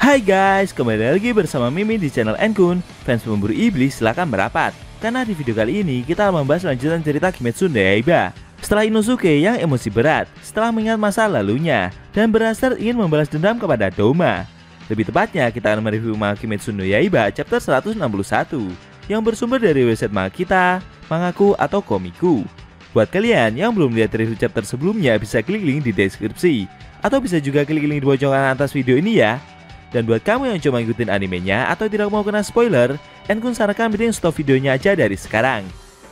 Hai guys, kembali lagi bersama Mimin di channel Enkun. Fans pemburu iblis silakan merapat, karena di video kali ini kita membahas lanjutan cerita Kimetsu no Yaiba. Setelah Inosuke yang emosi berat setelah mengingat masa lalunya dan berhasrat ingin membalas dendam kepada Doma. Lebih tepatnya kita akan mereview manga Kimetsu no Yaiba chapter 161 yang bersumber dari website manga kita, Mangaku atau Komiku. Buat kalian yang belum lihat review chapter sebelumnya bisa klik link di deskripsi, atau bisa juga klik link di pojokan atas video ini ya. Dan buat kamu yang cuma ngikutin animenya atau tidak mau kena spoiler, Enkun sarankan mending stop videonya aja dari sekarang.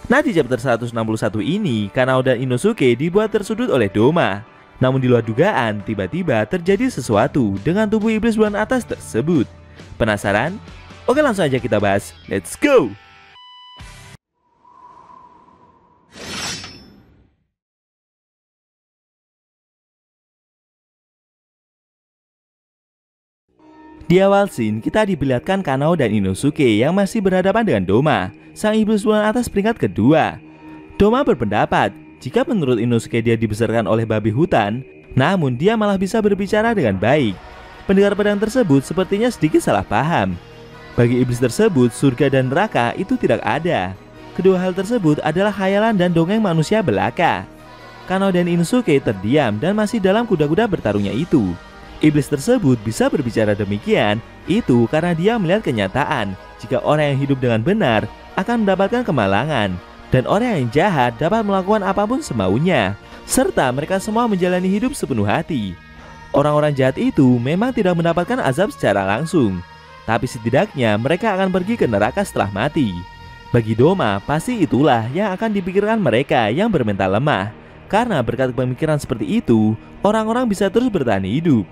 Nah, di chapter 161 ini, Kanao dan Inosuke dibuat tersudut oleh Doma. Namun di luar dugaan, tiba-tiba terjadi sesuatu dengan tubuh iblis bulan atas tersebut. Penasaran? Oke, langsung aja kita bahas. Let's go! Di awal scene, kita diperlihatkan Kanao dan Inosuke yang masih berhadapan dengan Doma, sang iblis bulan atas peringkat kedua. Doma berpendapat, jika menurut Inosuke dia dibesarkan oleh babi hutan, namun dia malah bisa berbicara dengan baik. Pendengar pedang tersebut sepertinya sedikit salah paham. Bagi iblis tersebut, surga dan neraka itu tidak ada. Kedua hal tersebut adalah khayalan dan dongeng manusia belaka. Kanao dan Inosuke terdiam dan masih dalam kuda-kuda bertarungnya itu. Iblis tersebut bisa berbicara demikian itu karena dia melihat kenyataan jika orang yang hidup dengan benar akan mendapatkan kemalangan, dan orang yang jahat dapat melakukan apapun semaunya, serta mereka semua menjalani hidup sepenuh hati. Orang-orang jahat itu memang tidak mendapatkan azab secara langsung, tapi setidaknya mereka akan pergi ke neraka setelah mati. Bagi Doma, pasti itulah yang akan dipikirkan mereka yang bermental lemah, karena berkat pemikiran seperti itu, orang-orang bisa terus bertahan hidup.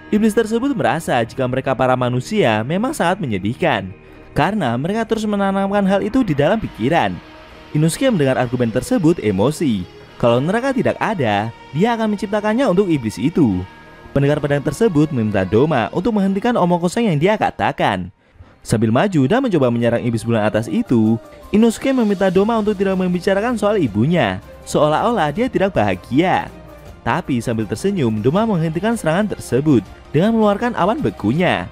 Iblis tersebut merasa jika mereka para manusia memang sangat menyedihkan, karena mereka terus menanamkan hal itu di dalam pikiran. Inosuke mendengar argumen tersebut emosi. Kalau neraka tidak ada, dia akan menciptakannya untuk iblis itu. Pendengar pedang tersebut meminta Doma untuk menghentikan omong kosong yang dia katakan. Sambil maju dan mencoba menyerang iblis bulan atas itu, Inosuke meminta Doma untuk tidak membicarakan soal ibunya, seolah-olah dia tidak bahagia. Tapi sambil tersenyum, Doma menghentikan serangan tersebut dengan mengeluarkan awan bekunya.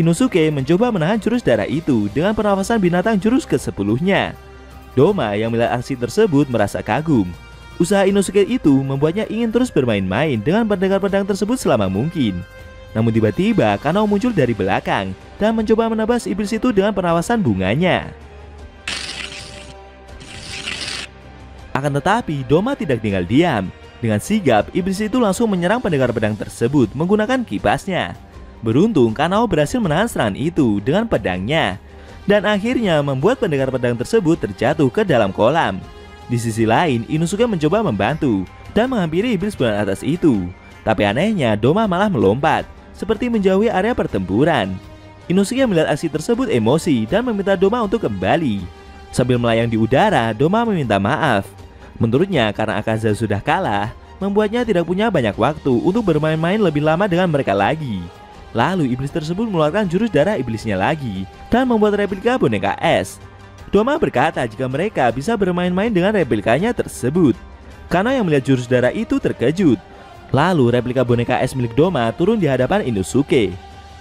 Inosuke mencoba menahan jurus darah itu dengan pernafasan binatang jurus ke-10-nya. Doma yang melihat aksi tersebut merasa kagum. Usaha Inosuke itu membuatnya ingin terus bermain-main dengan pendekar pedang tersebut selama mungkin. Namun tiba-tiba Kanao muncul dari belakang dan mencoba menebas iblis itu dengan pernafasan bunganya. Akan tetapi Doma tidak tinggal diam. Dengan sigap, iblis itu langsung menyerang pendekar pedang tersebut menggunakan kipasnya. Beruntung Kanao berhasil menahan serangan itu dengan pedangnya, dan akhirnya membuat pendekar pedang tersebut terjatuh ke dalam kolam. Di sisi lain, Inosuke mencoba membantu dan menghampiri iblis bulan atas itu. Tapi anehnya, Doma malah melompat, seperti menjauhi area pertempuran. Inosuke melihat aksi tersebut emosi dan meminta Doma untuk kembali. Sambil melayang di udara, Doma meminta maaf. Menurutnya karena Akaza sudah kalah, membuatnya tidak punya banyak waktu untuk bermain-main lebih lama dengan mereka lagi. Lalu iblis tersebut mengeluarkan jurus darah iblisnya lagi dan membuat replika boneka es. Doma berkata jika mereka bisa bermain-main dengan replikanya tersebut. Kanao yang melihat jurus darah itu terkejut. Lalu replika boneka es milik Doma turun di hadapan Inosuke.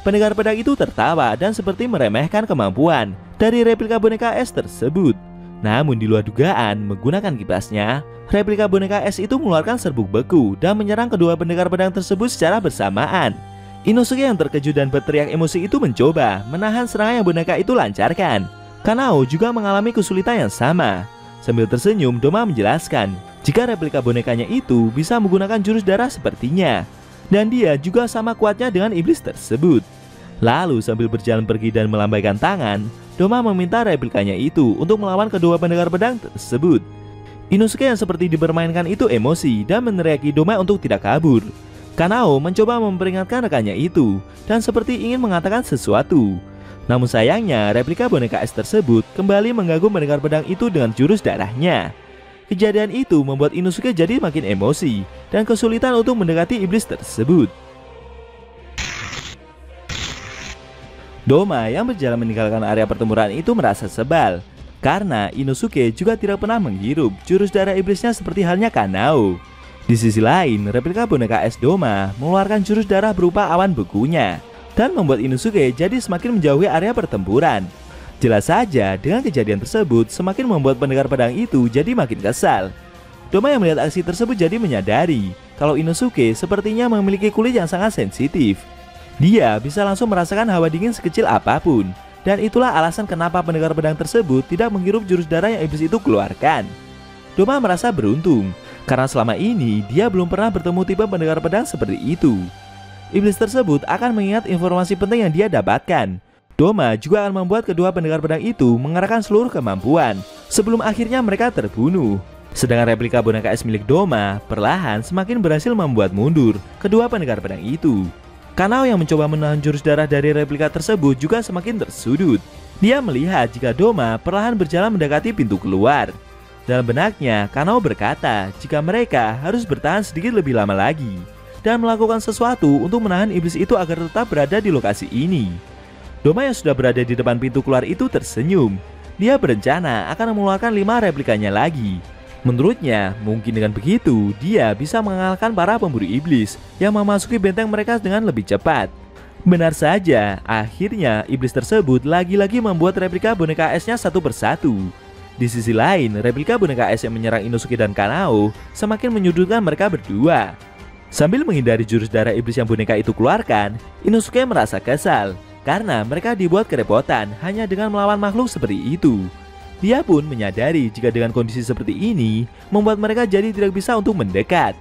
Pendekar pedang itu tertawa dan seperti meremehkan kemampuan dari replika boneka es tersebut. Namun di luar dugaan, menggunakan kipasnya, replika boneka es itu mengeluarkan serbuk beku dan menyerang kedua pendekar pedang tersebut secara bersamaan. Inosuke yang terkejut dan berteriak emosi itu mencoba menahan serangan yang boneka itu lancarkan. Kanao juga mengalami kesulitan yang sama. Sambil tersenyum, Doma menjelaskan jika replika bonekanya itu bisa menggunakan jurus darah sepertinya, dan dia juga sama kuatnya dengan iblis tersebut. Lalu sambil berjalan pergi dan melambaikan tangan, Doma meminta replikanya itu untuk melawan kedua pendekar pedang tersebut. Inosuke yang seperti dipermainkan itu emosi dan meneriaki Doma untuk tidak kabur. Kanao mencoba memperingatkan rekannya itu dan seperti ingin mengatakan sesuatu. Namun sayangnya replika boneka es tersebut kembali mengganggu pendekar pedang itu dengan jurus darahnya. Kejadian itu membuat Inosuke jadi makin emosi dan kesulitan untuk mendekati iblis tersebut. Doma yang berjalan meninggalkan area pertempuran itu merasa sebal, karena Inosuke juga tidak pernah menghirup jurus darah iblisnya seperti halnya Kanao. Di sisi lain, replika boneka es Doma mengeluarkan jurus darah berupa awan bekunya, dan membuat Inosuke jadi semakin menjauhi area pertempuran. Jelas saja, dengan kejadian tersebut semakin membuat pendengar pedang itu jadi makin kesal. Doma yang melihat aksi tersebut jadi menyadari kalau Inosuke sepertinya memiliki kulit yang sangat sensitif. Dia bisa langsung merasakan hawa dingin sekecil apapun, dan itulah alasan kenapa pendengar pedang tersebut tidak menghirup jurus darah yang iblis itu keluarkan. Doma merasa beruntung, karena selama ini dia belum pernah bertemu tipe pendengar pedang seperti itu. Iblis tersebut akan mengingat informasi penting yang dia dapatkan. Doma juga akan membuat kedua pendengar pedang itu mengerahkan seluruh kemampuan sebelum akhirnya mereka terbunuh. Sedangkan replika boneka es milik Doma perlahan semakin berhasil membuat mundur kedua pendengar pedang itu. Kanao yang mencoba menahan jurus darah dari replika tersebut juga semakin tersudut. Dia melihat jika Doma perlahan berjalan mendekati pintu keluar. Dalam benaknya, Kanao berkata jika mereka harus bertahan sedikit lebih lama lagi dan melakukan sesuatu untuk menahan iblis itu agar tetap berada di lokasi ini. Doma yang sudah berada di depan pintu keluar itu tersenyum. Dia berencana akan mengeluarkan 5 replikanya lagi. Menurutnya, mungkin dengan begitu, dia bisa mengalahkan para pemburu iblis yang memasuki benteng mereka dengan lebih cepat. Benar saja, akhirnya iblis tersebut lagi-lagi membuat replika boneka esnya satu persatu. Di sisi lain, replika boneka es yang menyerang Inosuke dan Kanao semakin menyudutkan mereka berdua. Sambil menghindari jurus darah iblis yang boneka itu keluarkan, Inosuke merasa kesal karena mereka dibuat kerepotan hanya dengan melawan makhluk seperti itu. Dia pun menyadari jika dengan kondisi seperti ini membuat mereka jadi tidak bisa untuk mendekat.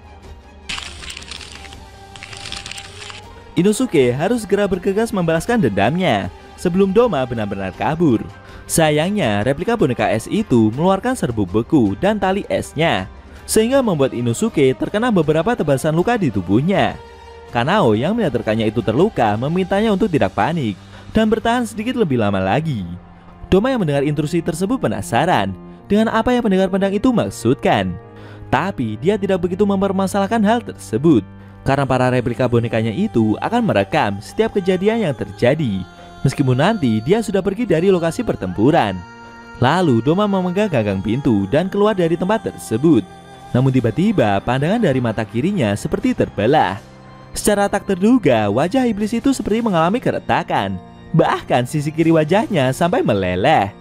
Inosuke harus segera bergegas membalaskan dendamnya sebelum Doma benar-benar kabur. Sayangnya replika boneka es itu mengeluarkan serbuk beku dan tali esnya, sehingga membuat Inosuke terkena beberapa tebasan luka di tubuhnya. Kanao yang melihat rekannya itu terluka memintanya untuk tidak panik dan bertahan sedikit lebih lama lagi. Doma yang mendengar intrusi tersebut penasaran dengan apa yang pendengar pedang itu maksudkan. Tapi dia tidak begitu mempermasalahkan hal tersebut, karena para replika bonekanya itu akan merekam setiap kejadian yang terjadi, meskipun nanti dia sudah pergi dari lokasi pertempuran. Lalu Doma memegang gagang pintu dan keluar dari tempat tersebut. Namun tiba-tiba pandangan dari mata kirinya seperti terbelah. Secara tak terduga, wajah iblis itu seperti mengalami keretakan. Bahkan sisi kiri wajahnya sampai meleleh.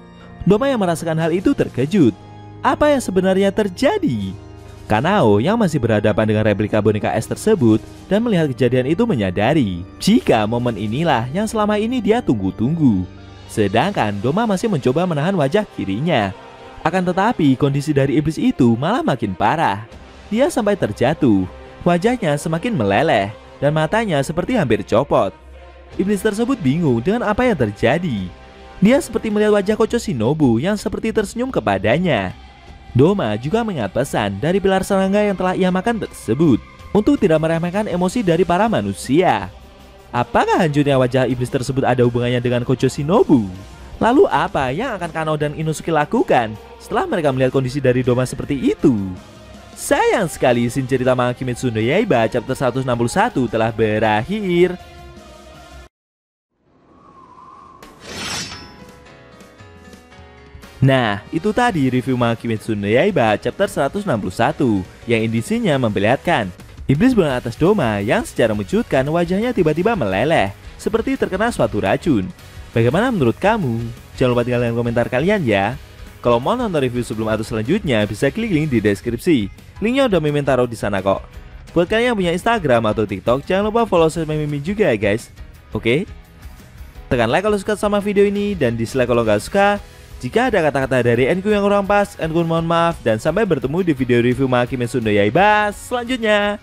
Doma yang merasakan hal itu terkejut. Apa yang sebenarnya terjadi? Kanao yang masih berhadapan dengan replika boneka es tersebut dan melihat kejadian itu menyadari jika momen inilah yang selama ini dia tunggu-tunggu. Sedangkan Doma masih mencoba menahan wajah kirinya. Akan tetapi kondisi dari iblis itu malah makin parah. Dia sampai terjatuh, wajahnya semakin meleleh dan matanya seperti hampir copot. Iblis tersebut bingung dengan apa yang terjadi. Dia seperti melihat wajah Kocho Shinobu yang seperti tersenyum kepadanya. Doma juga mengingat pesan dari pilar serangga yang telah ia makan tersebut untuk tidak meremehkan emosi dari para manusia. Apakah hancurnya wajah iblis tersebut ada hubungannya dengan Kocho Shinobu? Lalu apa yang akan Kanao dan Inosuke lakukan setelah mereka melihat kondisi dari Doma seperti itu? Sayang sekali scene cerita manga Kimetsu no Yaiba chapter 161 telah berakhir. Nah, itu tadi review manga Kimetsu no Yaiba chapter 161 yang indisinya memperlihatkan iblis bulan atas Doma yang secara mengejutkan wajahnya tiba-tiba meleleh seperti terkena suatu racun. Bagaimana menurut kamu? Jangan lupa tinggalkan komentar kalian ya. Kalau mau nonton review sebelum atau selanjutnya bisa klik link di deskripsi. Linknya udah Mimin taruh di sana kok. Buat kalian yang punya Instagram atau TikTok jangan lupa follow sosmed Mimin juga ya guys. Oke? Tekan like kalau suka sama video ini dan dislike kalau nggak suka. Jika ada kata-kata dari Enku yang kurang pas, Enku mohon maaf dan sampai bertemu di video review manga Kimetsu no Yaiba selanjutnya.